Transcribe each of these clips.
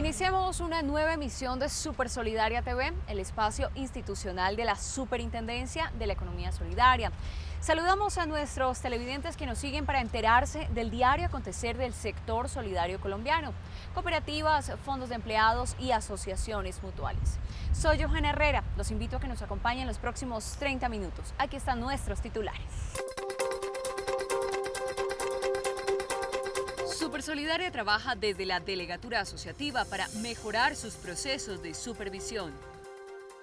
Iniciemos una nueva emisión de Super Solidaria TV, el espacio institucional de la Superintendencia de la Economía Solidaria. Saludamos a nuestros televidentes que nos siguen para enterarse del diario acontecer del sector solidario colombiano, cooperativas, fondos de empleados y asociaciones mutuales. Soy Johanna Herrera, los invito a que nos acompañen los próximos 30 minutos. Aquí están nuestros titulares. Super Solidaria trabaja desde la delegatura asociativa para mejorar sus procesos de supervisión.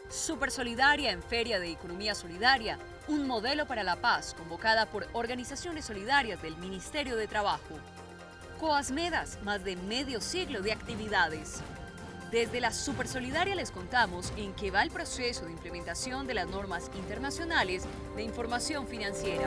Super Solidaria en Feria de Economía Solidaria, un modelo para la paz convocada por organizaciones solidarias del Ministerio de Trabajo. Coasmedas, más de medio siglo de actividades. Desde la Super Solidaria les contamos en qué va el proceso de implementación de las normas internacionales de información financiera.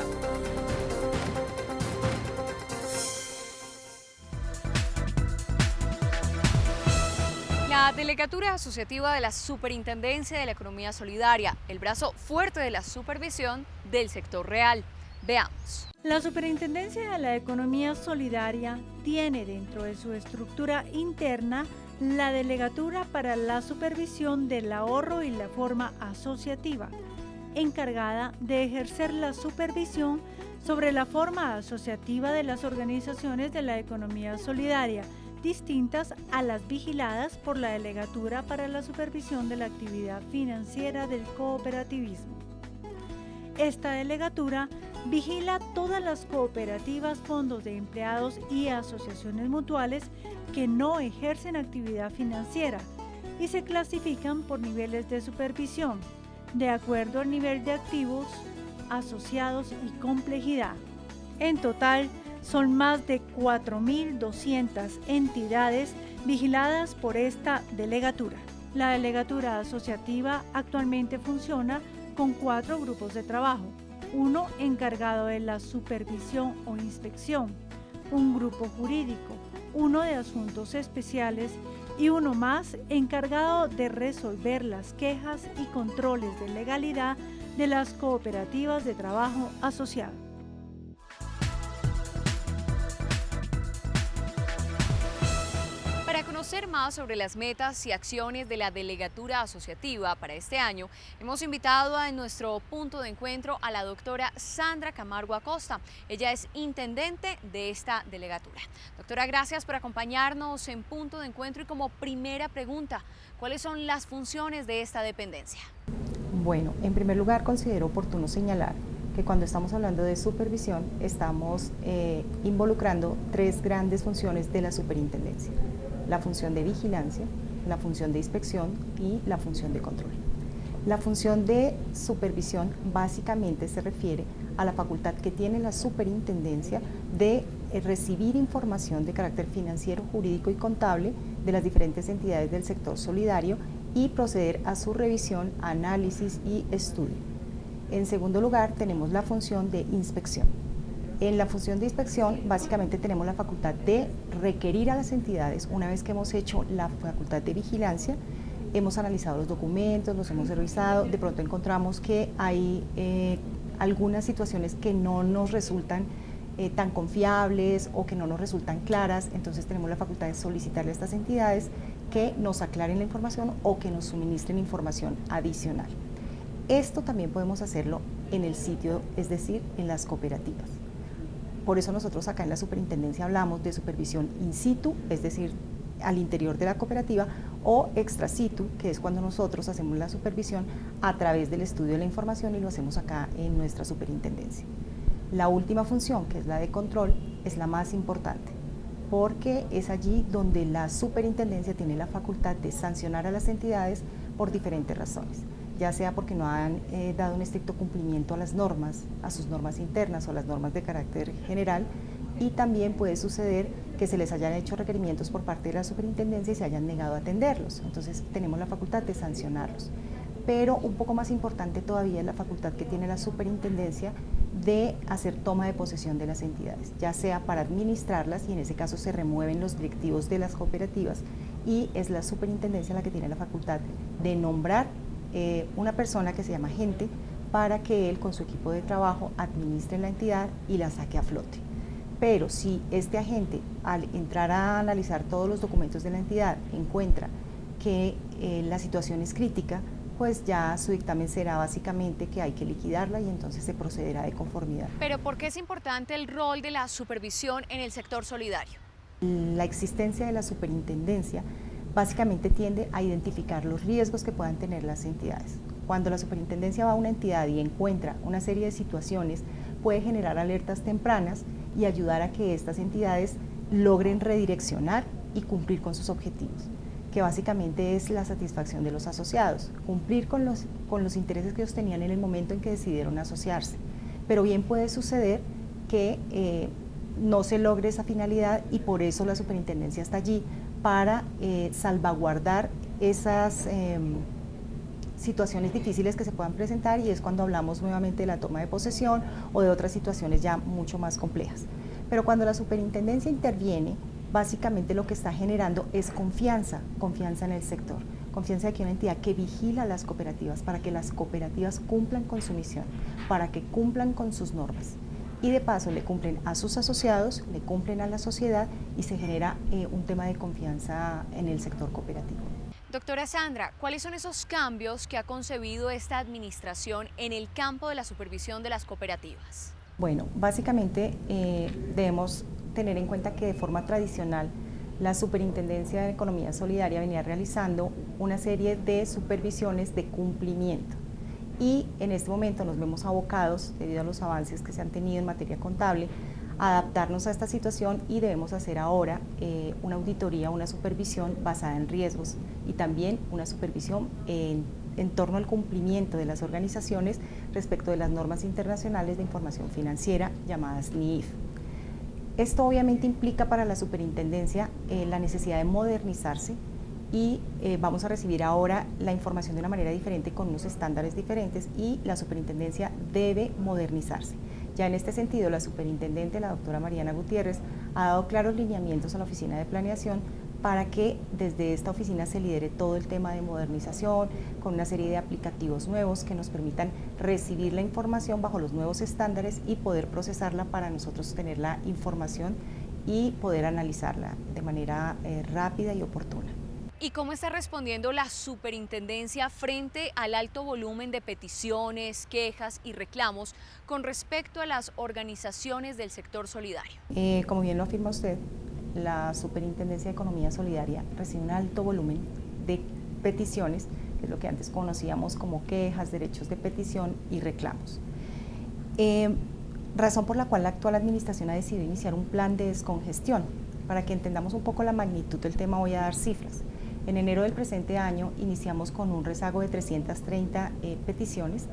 La Delegatura Asociativa de la Superintendencia de la Economía Solidaria, el brazo fuerte de la supervisión del sector real. Veamos. La Superintendencia de la Economía Solidaria tiene dentro de su estructura interna la Delegatura para la Supervisión del Ahorro y la Forma Asociativa, encargada de ejercer la supervisión sobre la forma asociativa de las organizaciones de la economía solidaria, distintas a las vigiladas por la Delegatura para la Supervisión de la Actividad Financiera del Cooperativismo. Esta delegatura vigila todas las cooperativas, fondos de empleados y asociaciones mutuales que no ejercen actividad financiera y se clasifican por niveles de supervisión, de acuerdo al nivel de activos, asociados y complejidad. En total, son más de 4.200 entidades vigiladas por esta delegatura. La delegatura asociativa actualmente funciona con 4 grupos de trabajo, uno encargado de la supervisión o inspección, un grupo jurídico, uno de asuntos especiales y uno más encargado de resolver las quejas y controles de legalidad de las cooperativas de trabajo asociado. Para conocer más sobre las metas y acciones de la Delegatura Asociativa para este año, hemos invitado en nuestro punto de encuentro a la doctora Sandra Camargo Acosta. Ella es intendente de esta delegatura. Doctora, gracias por acompañarnos en Punto de Encuentro y como primera pregunta, ¿cuáles son las funciones de esta dependencia? Bueno, en primer lugar considero oportuno señalar que cuando estamos hablando de supervisión estamos involucrando 3 grandes funciones de la superintendencia: la función de vigilancia, la función de inspección y la función de control. La función de supervisión básicamente se refiere a la facultad que tiene la superintendencia de recibir información de carácter financiero, jurídico y contable de las diferentes entidades del sector solidario y proceder a su revisión, análisis y estudio. En segundo lugar, tenemos la función de inspección. En la función de inspección, básicamente tenemos la facultad de requerir a las entidades, una vez que hemos hecho la facultad de vigilancia, hemos analizado los documentos, los hemos revisado, de pronto encontramos que hay algunas situaciones que no nos resultan tan confiables o que no nos resultan claras, entonces tenemos la facultad de solicitarle a estas entidades que nos aclaren la información o que nos suministren información adicional. Esto también podemos hacerlo en el sitio, es decir, en las cooperativas. Por eso nosotros acá en la superintendencia hablamos de supervisión in situ, es decir, al interior de la cooperativa, o extra situ, que es cuando nosotros hacemos la supervisión a través del estudio de la información y lo hacemos acá en nuestra superintendencia. La última función, que es la de control, es la más importante, porque es allí donde la superintendencia tiene la facultad de sancionar a las entidades por diferentes razones, ya sea porque no han dado un estricto cumplimiento a las normas, a sus normas internas o a las normas de carácter general, y también puede suceder que se les hayan hecho requerimientos por parte de la superintendencia y se hayan negado a atenderlos, entonces tenemos la facultad de sancionarlos. Pero un poco más importante todavía es la facultad que tiene la superintendencia de hacer toma de posesión de las entidades, ya sea para administrarlas, y en ese caso se remueven los directivos de las cooperativas, y es la superintendencia la que tiene la facultad de nombrar una persona que se llama agente para que él con su equipo de trabajo administre la entidad y la saque a flote. Pero si este agente, al entrar a analizar todos los documentos de la entidad, encuentra que la situación es crítica, pues ya su dictamen será básicamente que hay que liquidarla y entonces se procederá de conformidad. Pero ¿por qué es importante el rol de la supervisión en el sector solidario? La existencia de la superintendencia básicamente tiende a identificar los riesgos que puedan tener las entidades. Cuando la superintendencia va a una entidad y encuentra una serie de situaciones, puede generar alertas tempranas y ayudar a que estas entidades logren redireccionar y cumplir con sus objetivos, que básicamente es la satisfacción de los asociados, cumplir con los intereses que ellos tenían en el momento en que decidieron asociarse. Pero bien puede suceder que no se logre esa finalidad y por eso la superintendencia está allí para salvaguardar esas situaciones difíciles que se puedan presentar, y es cuando hablamos nuevamente de la toma de posesión o de otras situaciones ya mucho más complejas. Pero cuando la superintendencia interviene, básicamente lo que está generando es confianza en el sector, confianza de que una entidad que vigila las cooperativas para que las cooperativas cumplan con su misión, para que cumplan con sus normas. Y de paso le cumplen a sus asociados, le cumplen a la sociedad y se genera un tema de confianza en el sector cooperativo. Doctora Sandra, ¿cuáles son esos cambios que ha concebido esta administración en el campo de la supervisión de las cooperativas? Bueno, básicamente debemos tener en cuenta que de forma tradicional la Superintendencia de Economía Solidaria venía realizando una serie de supervisiones de cumplimiento. Y en este momento nos vemos abocados, debido a los avances que se han tenido en materia contable, a adaptarnos a esta situación y debemos hacer ahora una auditoría, una supervisión basada en riesgos y también una supervisión en torno al cumplimiento de las organizaciones respecto de las normas internacionales de información financiera llamadas NIF. Esto obviamente implica para la superintendencia la necesidad de modernizarse y vamos a recibir ahora la información de una manera diferente con unos estándares diferentes y la superintendencia debe modernizarse. Ya en este sentido, la superintendente, la doctora Mariana Gutiérrez, ha dado claros lineamientos a la Oficina de Planeación para que desde esta oficina se lidere todo el tema de modernización, con una serie de aplicativos nuevos que nos permitan recibir la información bajo los nuevos estándares y poder procesarla para nosotros tener la información y poder analizarla de manera rápida y oportuna. ¿Y cómo está respondiendo la superintendencia frente al alto volumen de peticiones, quejas y reclamos con respecto a las organizaciones del sector solidario? Como bien lo afirma usted, la Superintendencia de Economía Solidaria recibe un alto volumen de peticiones, que es lo que antes conocíamos como quejas, derechos de petición y reclamos. Razón por la cual la actual administración ha decidido iniciar un plan de descongestión. Para que entendamos un poco la magnitud del tema, voy a dar cifras. En enero del presente año iniciamos con un rezago de 330 peticiones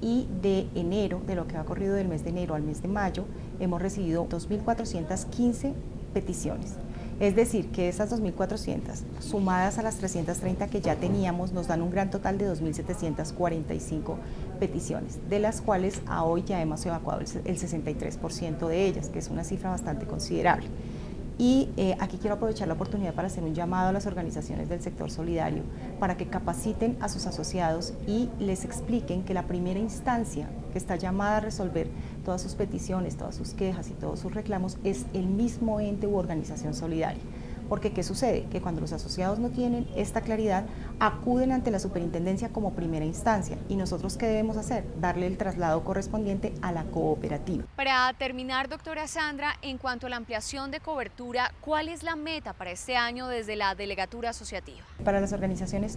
y de enero, de lo que ha corrido del mes de enero al mes de mayo, hemos recibido 2.415 peticiones. Es decir, que esas 2.400 sumadas a las 330 que ya teníamos nos dan un gran total de 2.745 peticiones, de las cuales a hoy ya hemos evacuado el 63% de ellas, que es una cifra bastante considerable. Y aquí quiero aprovechar la oportunidad para hacer un llamado a las organizaciones del sector solidario para que capaciten a sus asociados y les expliquen que la primera instancia que está llamada a resolver todas sus peticiones, todas sus quejas y todos sus reclamos es el mismo ente u organización solidaria. Porque ¿qué sucede? Que cuando los asociados no tienen esta claridad, acuden ante la superintendencia como primera instancia. ¿Y nosotros qué debemos hacer? Darle el traslado correspondiente a la cooperativa. Para terminar, doctora Sandra, en cuanto a la ampliación de cobertura, ¿cuál es la meta para este año desde la delegatura asociativa? Para las organizaciones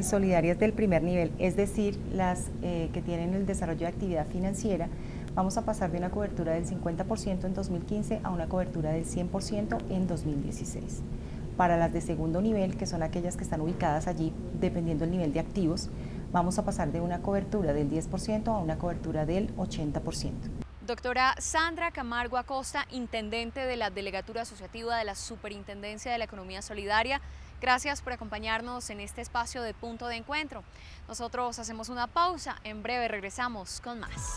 solidarias del primer nivel, es decir, las que tienen el desarrollo de actividad financiera, vamos a pasar de una cobertura del 50% en 2015 a una cobertura del 100% en 2016. Para las de segundo nivel, que son aquellas que están ubicadas allí, dependiendo del nivel de activos, vamos a pasar de una cobertura del 10% a una cobertura del 80%. Doctora Sandra Camargo Acosta, intendente de la Delegatura Asociativa de la Superintendencia de la Economía Solidaria, gracias por acompañarnos en este espacio de Punto de Encuentro. Nosotros hacemos una pausa, en breve regresamos con más.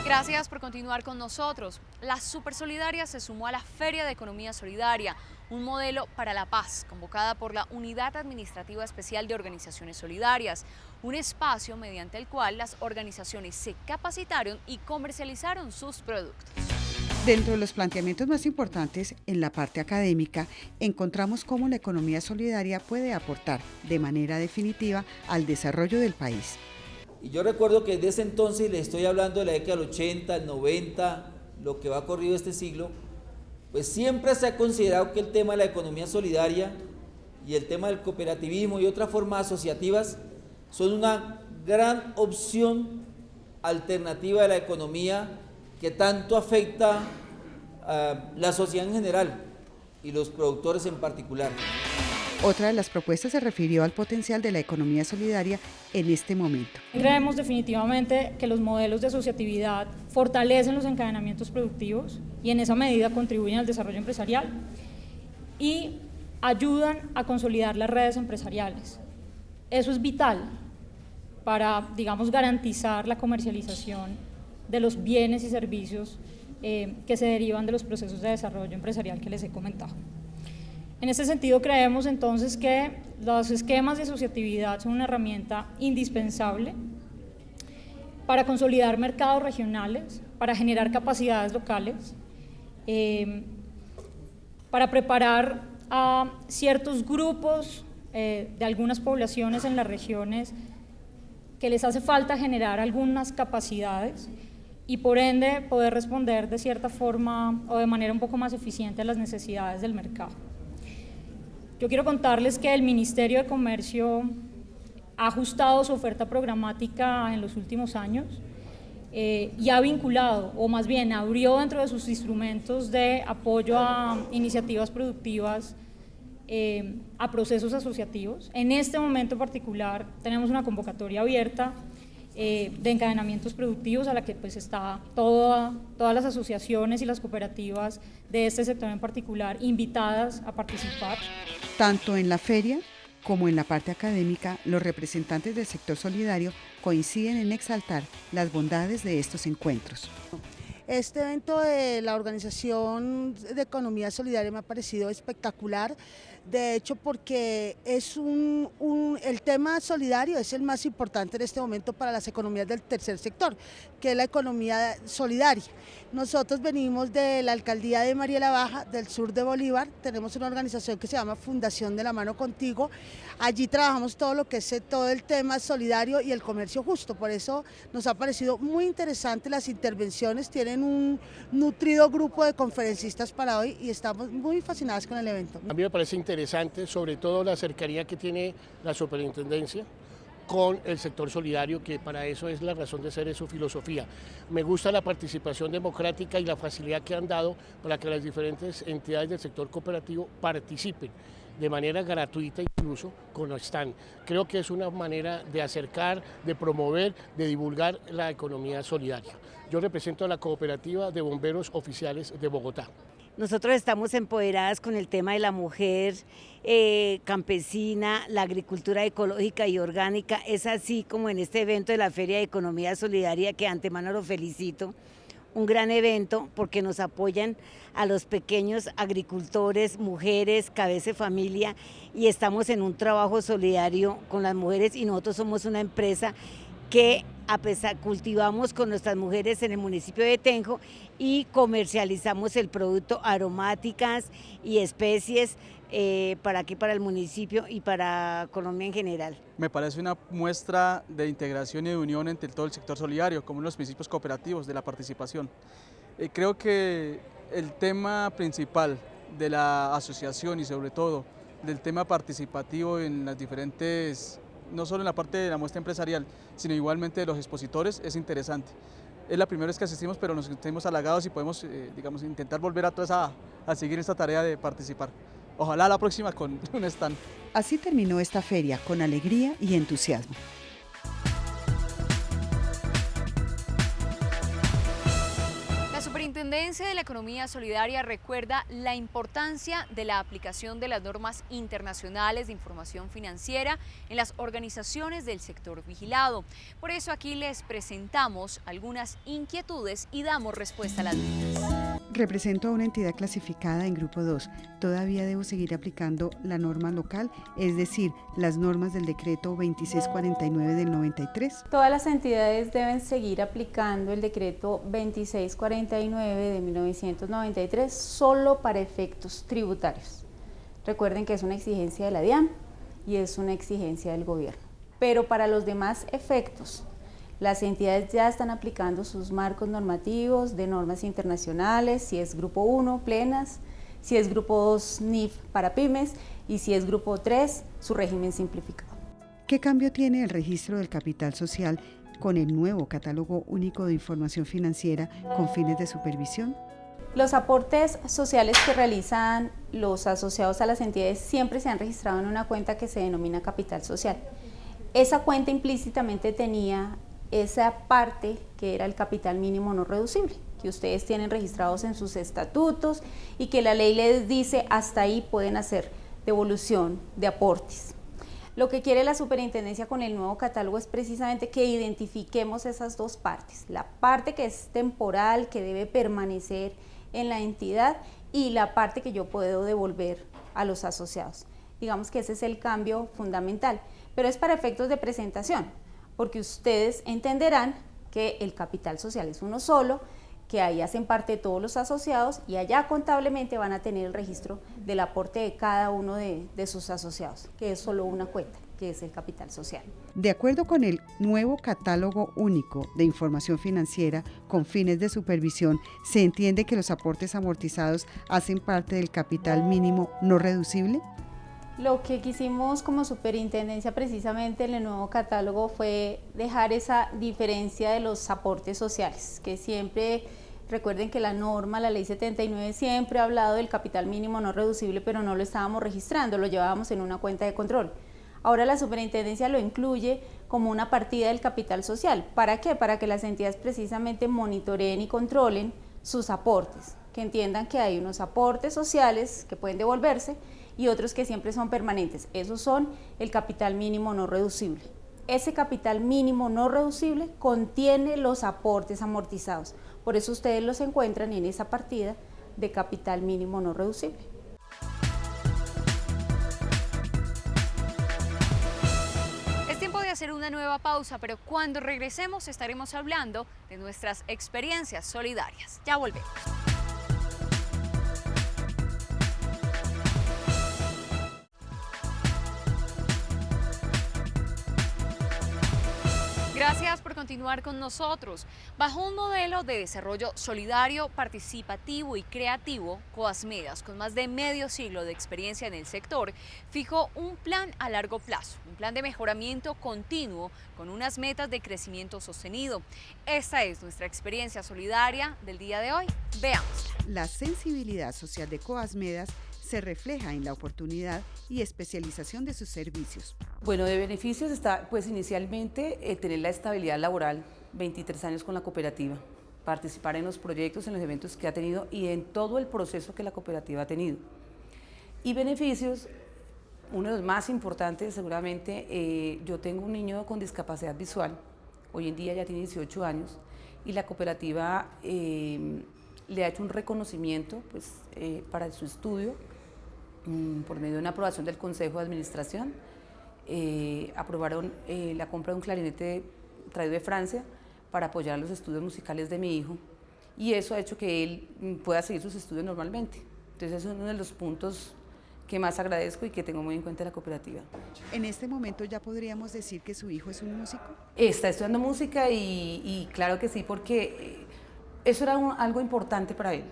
Gracias por continuar con nosotros. La Supersolidaria se sumó a la Feria de Economía Solidaria, un modelo para la paz, convocada por la Unidad Administrativa Especial de Organizaciones Solidarias, un espacio mediante el cual las organizaciones se capacitaron y comercializaron sus productos. Dentro de los planteamientos más importantes en la parte académica, encontramos cómo la economía solidaria puede aportar de manera definitiva al desarrollo del país. Y yo recuerdo que desde ese entonces, les estoy hablando de la década del 80, el 90, lo que va corrido este siglo, pues siempre se ha considerado que el tema de la economía solidaria y el tema del cooperativismo y otras formas asociativas son una gran opción alternativa de la economía que tanto afecta a la sociedad en general y los productores en particular. Otra de las propuestas se refirió al potencial de la economía solidaria en este momento. Creemos definitivamente que los modelos de asociatividad fortalecen los encadenamientos productivos y en esa medida contribuyen al desarrollo empresarial y ayudan a consolidar las redes empresariales. Eso es vital para, garantizar la comercialización de los bienes y servicios que se derivan de los procesos de desarrollo empresarial que les he comentado. En este sentido, creemos entonces que los esquemas de asociatividad son una herramienta indispensable para consolidar mercados regionales, para generar capacidades locales, para preparar a ciertos grupos de algunas poblaciones en las regiones que les hace falta generar algunas capacidades y por ende poder responder de cierta forma o de manera un poco más eficiente a las necesidades del mercado. Yo quiero contarles que el Ministerio de Comercio ha ajustado su oferta programática en los últimos años y ha vinculado, o más bien abrió dentro de sus instrumentos de apoyo a iniciativas productivas a procesos asociativos. En este momento particular tenemos una convocatoria abierta de encadenamientos productivos a la que pues está todas las asociaciones y las cooperativas de este sector en particular invitadas a participar. Tanto en la feria como en la parte académica, los representantes del sector solidario coinciden en exaltar las bondades de estos encuentros. Este evento de la Organización de Economía Solidaria me ha parecido espectacular, de hecho porque es el tema solidario es el más importante en este momento para las economías del tercer sector, que es la economía solidaria. Nosotros venimos de la alcaldía de Mariela Baja, del sur de Bolívar, tenemos una organización que se llama Fundación de la Mano Contigo, allí trabajamos todo lo que es todo el tema solidario y el comercio justo, por eso nos ha parecido muy interesante las intervenciones, tienen un nutrido grupo de conferencistas para hoy y estamos muy fascinados con el evento. A mí me parece interesante, sobre todo la cercanía que tiene la superintendencia con el sector solidario, que para eso es la razón de ser, es su filosofía. Me gusta la participación democrática y la facilidad que han dado para que las diferentes entidades del sector cooperativo participen de manera gratuita, incluso con los stand. Creo que es una manera de acercar, de promover, de divulgar la economía solidaria. Yo represento a la cooperativa de bomberos oficiales de Bogotá. Nosotros estamos empoderadas con el tema de la mujer campesina, la agricultura ecológica y orgánica. Es así como en este evento de la Feria de Economía Solidaria, que de antemano lo felicito. Un gran evento porque nos apoyan a los pequeños agricultores, mujeres, cabeza de familia, y estamos en un trabajo solidario con las mujeres y nosotros somos una empresa que cultivamos con nuestras mujeres en el municipio de Tenjo y comercializamos el producto aromáticas y especies para aquí, para el municipio y para Colombia en general. Me parece una muestra de integración y de unión entre todo el sector solidario, como los principios cooperativos de la participación. Creo que el tema principal de la asociación y sobre todo del tema participativo en las diferentes, no solo en la parte de la muestra empresarial, sino igualmente de los expositores, es interesante. Es la primera vez que asistimos, pero nos sentimos halagados y podemos intentar volver a seguir esta tarea de participar. Ojalá la próxima con un stand. Así terminó esta feria con alegría y entusiasmo. La Superintendencia de la Economía Solidaria recuerda la importancia de la aplicación de las normas internacionales de información financiera en las organizaciones del sector vigilado. Por eso aquí les presentamos algunas inquietudes y damos respuesta a las dudas. Represento a una entidad clasificada en Grupo 2. ¿Todavía debo seguir aplicando la norma local, es decir, las normas del decreto 2649 del 93? Todas las entidades deben seguir aplicando el decreto 2649 de 1993 solo para efectos tributarios. Recuerden que es una exigencia de la DIAN y es una exigencia del gobierno. Pero para los demás efectos, las entidades ya están aplicando sus marcos normativos de normas internacionales, si es Grupo 1, plenas, si es Grupo 2, NIF para pymes, y si es Grupo 3, su régimen simplificado. ¿Qué cambio tiene el registro del capital social con el nuevo Catálogo Único de Información Financiera con fines de supervisión? Los aportes sociales que realizan los asociados a las entidades siempre se han registrado en una cuenta que se denomina capital social. Esa cuenta implícitamente tenía esa parte que era el capital mínimo no reducible, que ustedes tienen registrados en sus estatutos y que la ley les dice hasta ahí pueden hacer devolución de aportes. Lo que quiere la superintendencia con el nuevo catálogo es precisamente que identifiquemos esas dos partes, la parte que es temporal, que debe permanecer en la entidad, y la parte que yo puedo devolver a los asociados. Digamos que ese es el cambio fundamental, pero es para efectos de presentación, porque ustedes entenderán que el capital social es uno solo, que ahí hacen parte todos los asociados y allá contablemente van a tener el registro del aporte de cada uno de sus asociados, que es solo una cuenta, que es el capital social. De acuerdo con el nuevo Catálogo Único de Información Financiera con fines de supervisión, se entiende que los aportes amortizados hacen parte del capital mínimo no reducible. Lo que quisimos como superintendencia precisamente en el nuevo catálogo fue dejar esa diferencia de los aportes sociales, que siempre, recuerden que la norma, la ley 79, siempre ha hablado del capital mínimo no reducible, pero no lo estábamos registrando, lo llevábamos en una cuenta de control. Ahora la superintendencia lo incluye como una partida del capital social. ¿Para qué? Para que las entidades precisamente monitoreen y controlen sus aportes, que entiendan que hay unos aportes sociales que pueden devolverse y otros que siempre son permanentes. Esos son el capital mínimo no reducible. Ese capital mínimo no reducible contiene los aportes amortizados. Por eso ustedes los encuentran en esa partida de capital mínimo no reducible. Es tiempo de hacer una nueva pausa, pero cuando regresemos estaremos hablando de nuestras experiencias solidarias. Ya volvemos. Gracias por continuar con nosotros. Bajo un modelo de desarrollo solidario, participativo y creativo, Coasmedas, con más de medio siglo de experiencia en el sector, fijó un plan a largo plazo, un plan de mejoramiento continuo con unas metas de crecimiento sostenido. Esta es nuestra experiencia solidaria del día de hoy. Veámosla. La sensibilidad social de Coasmedas se refleja en la oportunidad y especialización de sus servicios. Bueno, de beneficios está pues inicialmente tener la estabilidad laboral, 23 años con la cooperativa, participar en los proyectos, en los eventos que ha tenido y en todo el proceso que la cooperativa ha tenido. Y beneficios, uno de los más importantes seguramente, yo tengo un niño con discapacidad visual, hoy en día ya tiene 18 años y la cooperativa le ha hecho un reconocimiento pues, para su estudio por medio de una aprobación del Consejo de Administración. Aprobaron la compra de un clarinete traído de Francia para apoyar los estudios musicales de mi hijo y eso ha hecho que él pueda seguir sus estudios normalmente. Entonces es uno de los puntos que más agradezco y que tengo muy en cuenta de la cooperativa. ¿En este momento ya podríamos decir que su hijo es un músico? Está estudiando música y claro que sí, porque eso era algo importante para él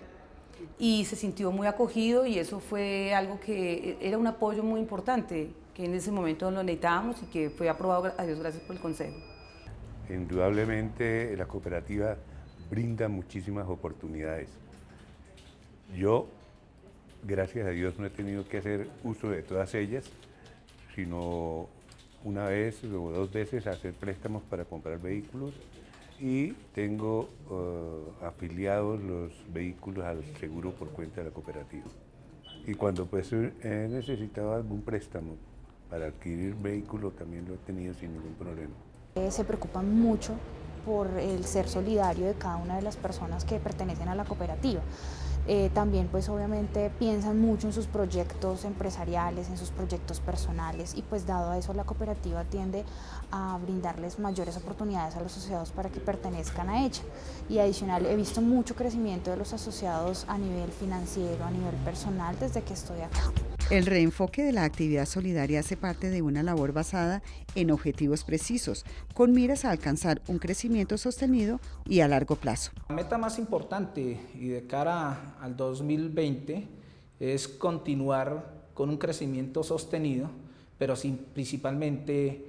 y se sintió muy acogido y eso fue algo que era un apoyo muy importante que en ese momento lo necesitábamos y que fue aprobado, a Dios gracias, por el Consejo. Indudablemente la cooperativa brinda muchísimas oportunidades. Yo, gracias a Dios, no he tenido que hacer uso de todas ellas, sino una vez o dos veces hacer préstamos para comprar vehículos y tengo afiliados los vehículos al seguro por cuenta de la cooperativa. Y cuando pues he necesitado algún préstamo para adquirir vehículo también lo he tenido sin ningún problema. Se preocupan mucho por el ser solidario de cada una de las personas que pertenecen a la cooperativa. También pues obviamente piensan mucho en sus proyectos empresariales, en sus proyectos personales, y pues dado a eso la cooperativa tiende a brindarles mayores oportunidades a los asociados para que pertenezcan a ella. Y adicional, he visto mucho crecimiento de los asociados a nivel financiero, a nivel personal desde que estoy acá. El reenfoque de la actividad solidaria hace parte de una labor basada en objetivos precisos, con miras a alcanzar un crecimiento sostenido y a largo plazo. La meta más importante y de cara al 2020 es continuar con un crecimiento sostenido, pero principalmente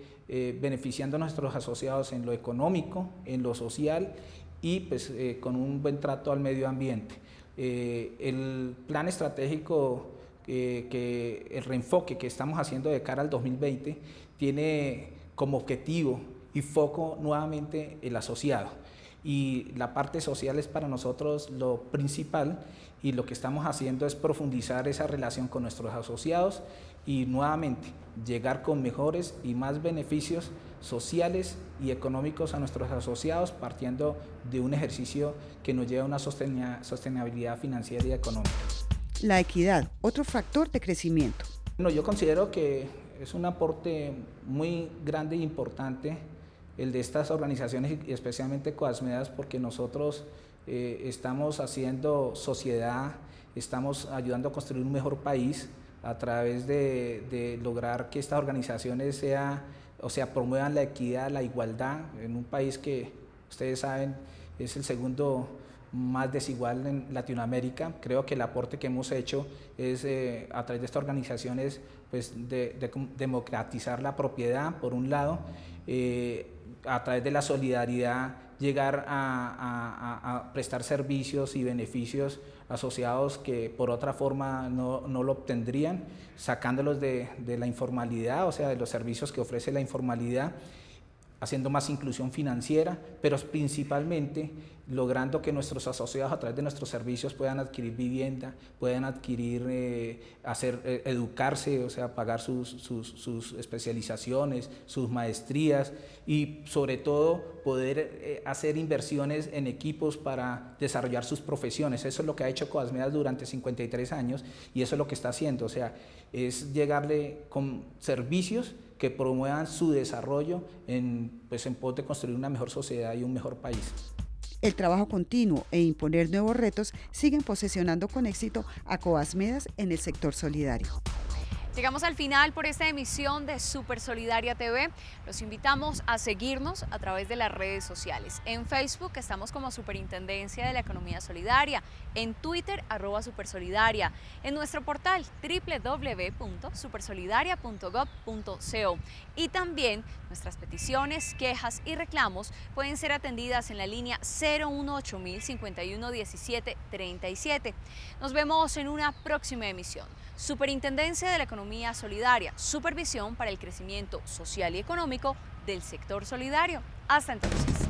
beneficiando a nuestros asociados en lo económico, en lo social y pues, con un buen trato al medio ambiente. El plan estratégico el reenfoque que estamos haciendo de cara al 2020 tiene como objetivo y foco nuevamente el asociado, y la parte social es para nosotros lo principal, y lo que estamos haciendo es profundizar esa relación con nuestros asociados y nuevamente llegar con mejores y más beneficios sociales y económicos a nuestros asociados, partiendo de un ejercicio que nos lleva a una sostenibilidad financiera y económica. La equidad, otro factor de crecimiento. Bueno, yo considero que es un aporte muy grande e importante el de estas organizaciones y especialmente Coasmedas, porque nosotros estamos haciendo sociedad, estamos ayudando a construir un mejor país a través de lograr que estas organizaciones promuevan la equidad, la igualdad en un país que ustedes saben es el segundo más desigual en Latinoamérica. Creo que el aporte que hemos hecho es a través de estas organizaciones pues, de democratizar la propiedad, por un lado, a través de la solidaridad llegar a prestar servicios y beneficios asociados que por otra forma no lo obtendrían, sacándolos de la informalidad, o sea, de los servicios que ofrece la informalidad, haciendo más inclusión financiera, pero principalmente logrando que nuestros asociados a través de nuestros servicios puedan adquirir vivienda, puedan adquirir, educarse, o sea, pagar sus especializaciones, sus maestrías y sobre todo poder hacer inversiones en equipos para desarrollar sus profesiones. Eso es lo que ha hecho Coasmedas durante 53 años y eso es lo que está haciendo, o sea, es llegarle con servicios que promuevan su desarrollo en pos de construir una mejor sociedad y un mejor país. El trabajo continuo e imponer nuevos retos siguen posicionando con éxito a Coasmedas en el sector solidario. Llegamos al final por esta emisión de Super Solidaria TV. Los invitamos a seguirnos a través de las redes sociales. En Facebook estamos como Superintendencia de la Economía Solidaria, en Twitter @Supersolidaria, en nuestro portal www.supersolidaria.gov.co, y también nuestras peticiones, quejas y reclamos pueden ser atendidas en la línea 018 51 17 37. Nos vemos en una próxima emisión. Superintendencia de la Economía Solidaria, supervisión para el crecimiento social y económico del sector solidario. Hasta entonces.